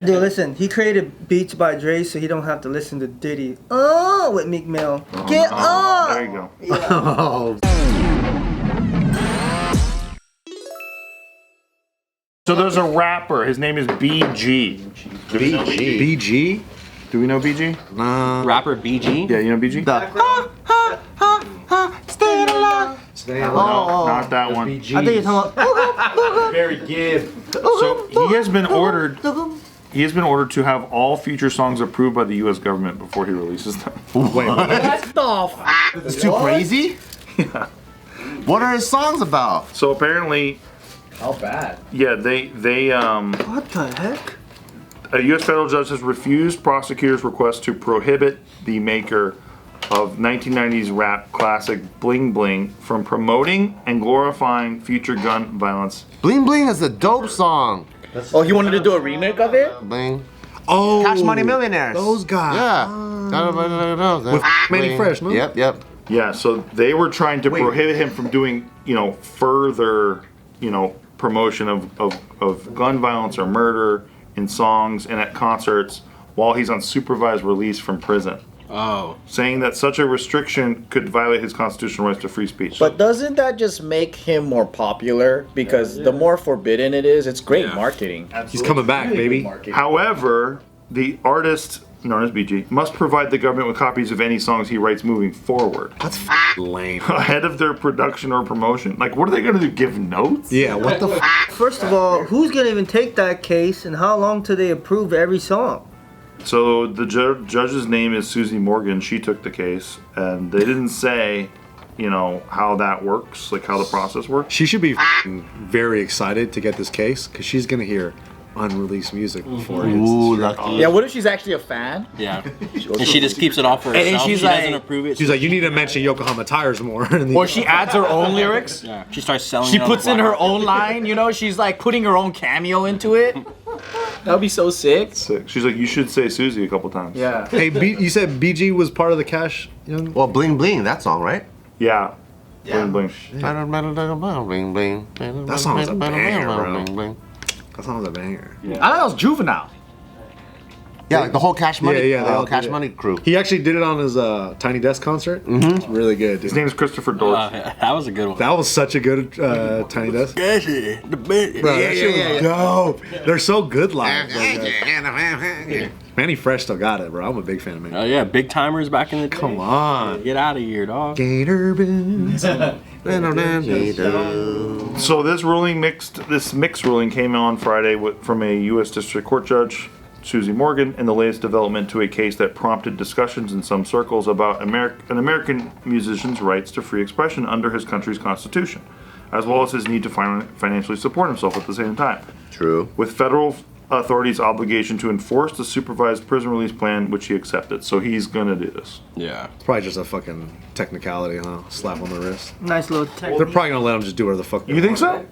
Dude, listen, he created Beats by Dre so he don't have to listen to Diddy. Oh, with Meek Mill. Get on! There you go. Yeah. So there's a rapper. His name is BG. BG? Do we know BG? Nah. Rapper BG? Yeah, you know BG? Stay alive. No, not that one. I think you're talking about. Very Gibb. So he has been ordered. He has been ordered to have all future songs approved by the U.S. government before he releases them. Wait, what? It's too crazy? Yeah. What are his songs about? So apparently, How bad? yeah, they What the heck? a U.S. federal judge has refused prosecutors' request to prohibit the maker of 1990s rap classic Bling Bling from promoting and glorifying future gun violence. Bling Bling is a dope song. Oh, he wanted to do a remake of it? Bling. Oh. Cash Money Millionaires. Those guys. Yeah. With Manny Fresh, no? Yep. Yeah, so they were trying to prohibit him from doing, further, promotion of gun violence or murder in songs and at concerts while he's on supervised release from prison. Oh. Saying that such a restriction could violate his constitutional rights to free speech. But doesn't that just make him more popular? Because the more forbidden it is, it's great marketing. He's coming back, baby. However, the artist, known as BG, must provide the government with copies of any songs he writes moving forward. That's lame. Ahead of their production or promotion. Like, what are they going to do? Give notes? Yeah, what the First of all, who's gonna even take that case, and how long till they approve every song? So the judge's name is Susie Morgan. She took the case, and they didn't say, how that works, like how the process works. She should be very excited to get this case because she's gonna hear unreleased music before Ooh, it's lucky. Yeah, what if she's actually a fan? Yeah. And she just keeps it all for then herself. she's She doesn't like- approve it. She's like, you need to mention Yokohama Tires more. Or she adds her own lyrics? Yeah. She starts selling She it on the puts in black her market. own line, she's like putting her own cameo into it. That would be so sick. Sick. She's like, you should say Susie a couple times. Yeah. Hey, you said BG was part of the Cash Young? Well, Bling Bling, that song, right? Yeah. Bling bling. Bling Bling. That song's a banger, bro. Bling, bling. That song's a banger. I thought that was Juvenile. Yeah, like the whole Cash Money, Yeah, they all Cash did it. Money crew. He actually did it on his Tiny Desk concert. Mm-hmm. It's really good, dude. His name is Christopher Dorff. That was a good one. That was such a good Tiny Desk. Bro, that shit was dope. They're so good live. Manny Fresh still got it, bro. I'm a big fan of Manny. Oh yeah, big timers back in the day. Come on. Get out of here, dog. Gator Bins. So this mixed ruling came on Friday from a U.S. District Court judge, Susie Morgan, in the latest development to a case that prompted discussions in some circles about an American musician's rights to free expression under his country's constitution, as well as his need to financially support himself at the same time. True. With federal authorities' obligation to enforce the supervised prison release plan, which he accepted. So he's gonna do this. Yeah. It's probably just a fucking technicality, huh? Slap on the wrist. Nice little tech. They're probably gonna let him just do whatever the fuck they You think want.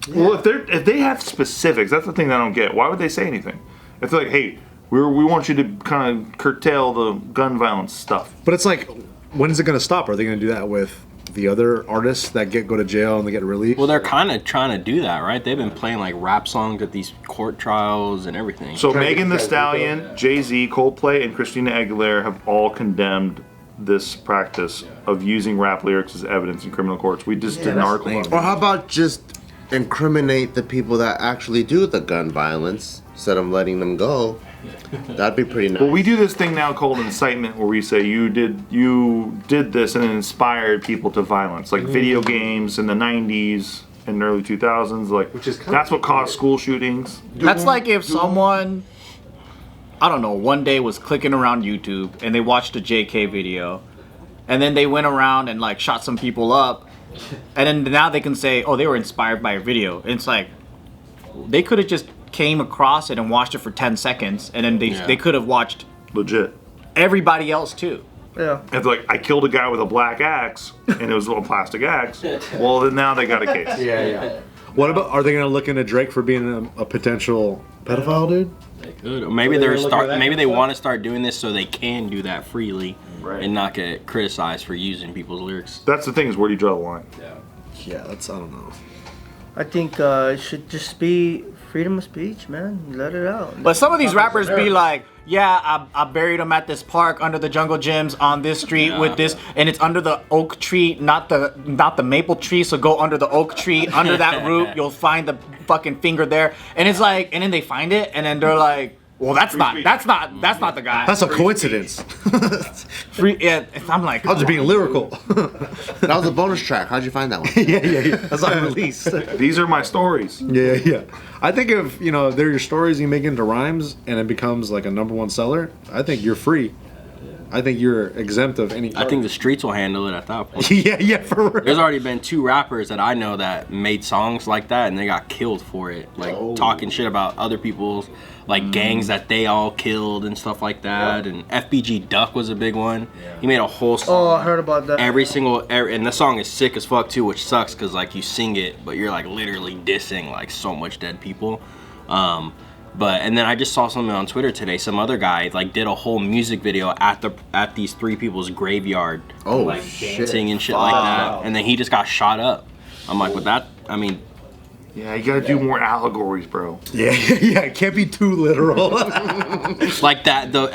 so? Well, if they have specifics, that's the thing that I don't get. Why would they say anything? If they're like, hey, we want you to kind of curtail the gun violence stuff. But it's like, when is it gonna stop? Are they gonna do that with the other artists that go to jail and they get released? Well, they're kind of trying to do that, right? They've been playing like rap songs at these court trials and everything. So Megan Thee Stallion, Jay-Z, Coldplay, and Christina Aguilera have all condemned this practice of using rap lyrics as evidence in criminal courts. We just did an article on it. Or how about just incriminate the people that actually do the gun violence instead of letting them go? That'd be pretty nice. Well, we do this thing now called incitement, where we say you did this and it inspired people to violence, like video games in the 90s and early 2000s. Like, that's what caused school shootings. That's like if someone, I don't know, one day was clicking around YouTube and they watched a JK video, and then they went around and like shot some people up, and then now they can say, oh, they were inspired by a video. And it's like, they could have just came across it and watched it for 10 seconds, and then they could have watched Legit. everybody else too. Yeah. If like I killed a guy with a black axe and it was a little plastic axe, well then now they got a case. What about, are they gonna look into Drake for being a potential pedophile, dude? They could. Or maybe maybe they want to start doing this so they can do that freely and not get criticized for using people's lyrics. That's the thing, is where do you draw the line? Yeah, that's, I don't know. I think it should just be freedom of speech, man. You let it out. But some of these rappers be like, yeah, I buried him at this park under the jungle gyms on this street with this, and it's under the oak tree, not the maple tree. So go under the oak tree, under that root, you'll find the fucking finger there. And it's like, and then they find it, and then they're like, well, that's not the guy. That's a coincidence. Yeah, I'm like, I was just being lyrical. That was a bonus track. How'd you find that one? yeah. That's unreleased. These are my stories. Yeah. I think if, they're your stories you make into rhymes and it becomes like a #1 seller, I think you're free. I think you're exempt of any. I think the streets will handle it at that point. yeah, for real. There's already been 2 rappers that I know that made songs like that and they got killed for it. Like talking shit about other people's like gangs that they all killed and stuff like that. And FBG Duck was a big one. He made a whole song. Oh, I heard about that. And the song is sick as fuck too, which sucks because like you sing it, but you're like literally dissing like so much dead people. And then I just saw something on Twitter today. Some other guy like did a whole music video at these 3 people's graveyard, like dancing and shit like that. And then he just got shot up. I'm like, with that, I mean, Yeah, you gotta do more allegories, bro. Yeah. It can't be too literal. like that. The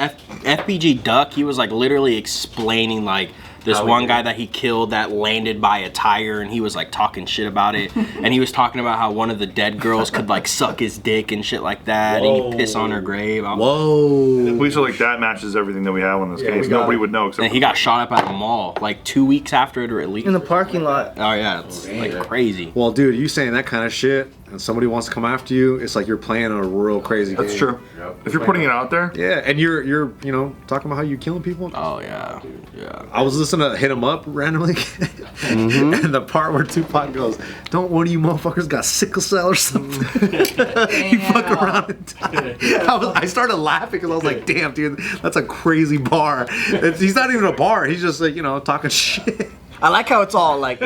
FBG Duck, he was like literally explaining like this one guy that he killed that landed by a tire, and he was like talking shit about it. And he was talking about how one of the dead girls could like suck his dick and shit like that. Whoa. And he'd piss on her grave. Whoa. We feel like that matches everything that we have on this case. Nobody would know except. And he got shot up at a mall like 2 weeks after it released. In the parking lot. Oh yeah, it's like crazy. Well, dude, you saying that kind of shit and somebody wants to come after you, it's like you're playing a real crazy game. That's true. If you're putting it out there. Yeah, and you're talking about how you're killing people. Oh yeah. I was listening to Hit 'Em Up randomly, and the part where Tupac goes, "Don't one of you motherfuckers got sickle cell or something?" He fuck around and die. I started laughing because I was like, "Damn, dude, that's a crazy bar." He's not even a bar. He's just like talking shit. I like how it's all like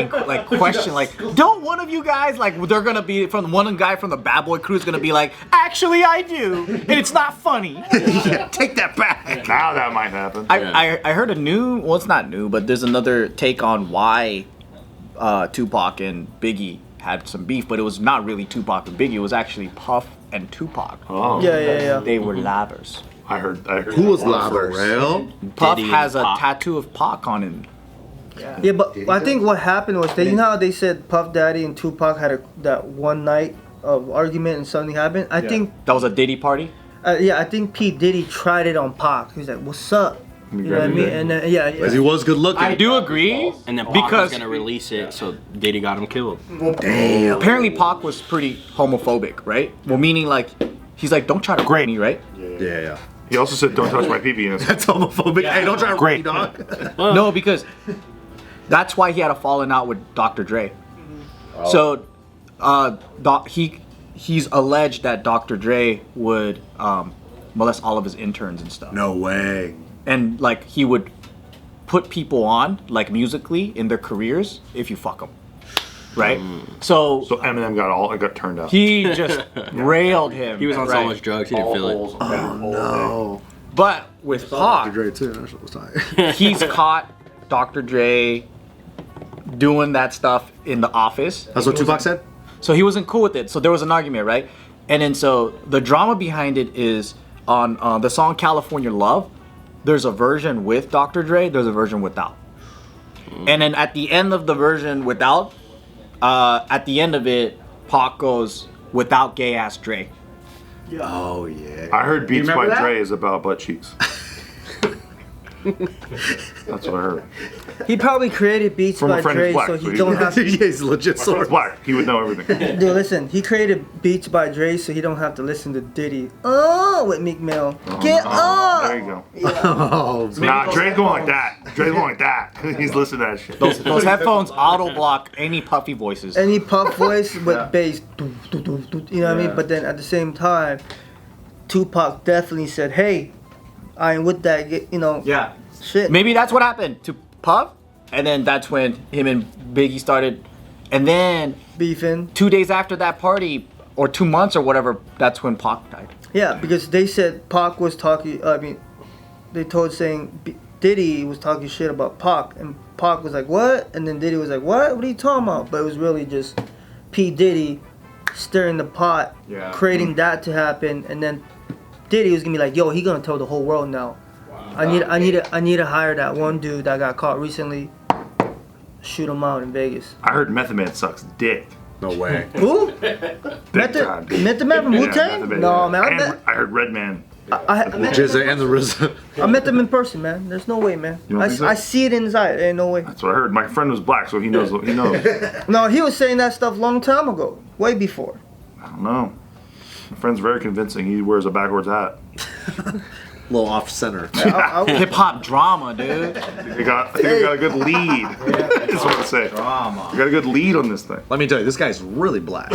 question, like, don't one of you guys, like, they're gonna be from one guy from the Bad Boy Crew is gonna be like, actually I do, and it's not funny. Take that back. Now that might happen. I heard well, it's not new, but there's another take on why Tupac and Biggie had some beef, but it was not really Tupac and Biggie, it was actually Puff and Tupac. Oh. Yeah. They were lovers. I heard. Who was lovers? Puff Diddy has a and Pac. tattoo of Pac on him. Yeah, but I think what happened was you know how they said Puff Daddy and Tupac had that one night of argument and something happened? I think That was a Diddy party? I think P. Diddy tried it on Pac. He was like, "What's up?" You know what I mean? And then Because he was good looking. I do agree. And then Pac Because- was gonna release it, so Diddy got him killed. Damn. Apparently Pac was pretty homophobic, right? Well, meaning like, he's like, don't try to rape me, right? Yeah. He also said, "Don't touch my pee-pee." And it's That's homophobic. Hey, don't try to Great. me, dog. No, because that's why he had a falling out with Dr. Dre. So, he's alleged that Dr. Dre would molest all of his interns and stuff. No way. And like he would put people on, like musically, in their careers if you fuck them, right? So Eminem got turned out. he just railed him. He was on so right? much drugs, he didn't feel it. No. But with Dr. Pac, Dre too. That shit was tight. he's caught Dr. Dre doing that stuff in the office. That's what Tupac said? So he wasn't cool with it. So there was an argument, right? And then so the drama behind it is on the song California Love, there's a version with Dr. Dre, there's a version without. And then at the end of the version without, at the end of it, Pac goes, without gay ass Dre. Oh, yeah. I heard Beats by remember that? Dre is about butt cheeks. That's what I heard. He probably created Beats From a by friend Dre, who's black, so so he he- don't have to. Yeah, he's a legit It's source. black. He would know everything. Dude, listen, he created Beats by Dre, so he don't have to listen to Diddy. Oh, with Meek Mill. Get up. There you go. Oh, Nah, Dre's going like that. Dre's going like that. He's listening to that shit. Those headphones auto block any puffy voices. Any Puff voice with bass, doo, doo, doo, doo, you know what I mean? But then at the same time, Tupac definitely said, "Hey, I ain't with that, Yeah. shit." Maybe that's what happened to Puff, and then that's when him and Biggie started, and then Beefing. 2 days after that party, or 2 months or whatever, that's when Pac died. Yeah, because they said Pac was talking. They told Diddy was talking shit about Pac, and Pac was like, "What?" And then Diddy was like, "What? What are you talking about?" But it was really just P. Diddy stirring the pot, Yeah. creating that to happen, and then Diddy was gonna be like, yo, he gonna tell the whhole world now. I need to hire that one dude that got caught recently. Shoot him out in Vegas. I heard Method Man sucks dick. No way. Who? Big time. Method Man from Yeah, Wu-Tang? Method Man, No, yeah. man. And I heard Redman. I met Jizza and the RZA. I met them in person, man. There's no way, man. You don't think so? I see it in his eye. There ain't no way. That's what I heard. My friend was black, so he knows. He knows. No, he was saying that stuff long time ago. Way before. I don't know. My friend's very convincing. He wears a backwards hat. A little off center. Hip hop drama, dude. I think we got a good lead. That's what I say. Drama. We got a good lead on this thing. Let me tell you, this guy's really black.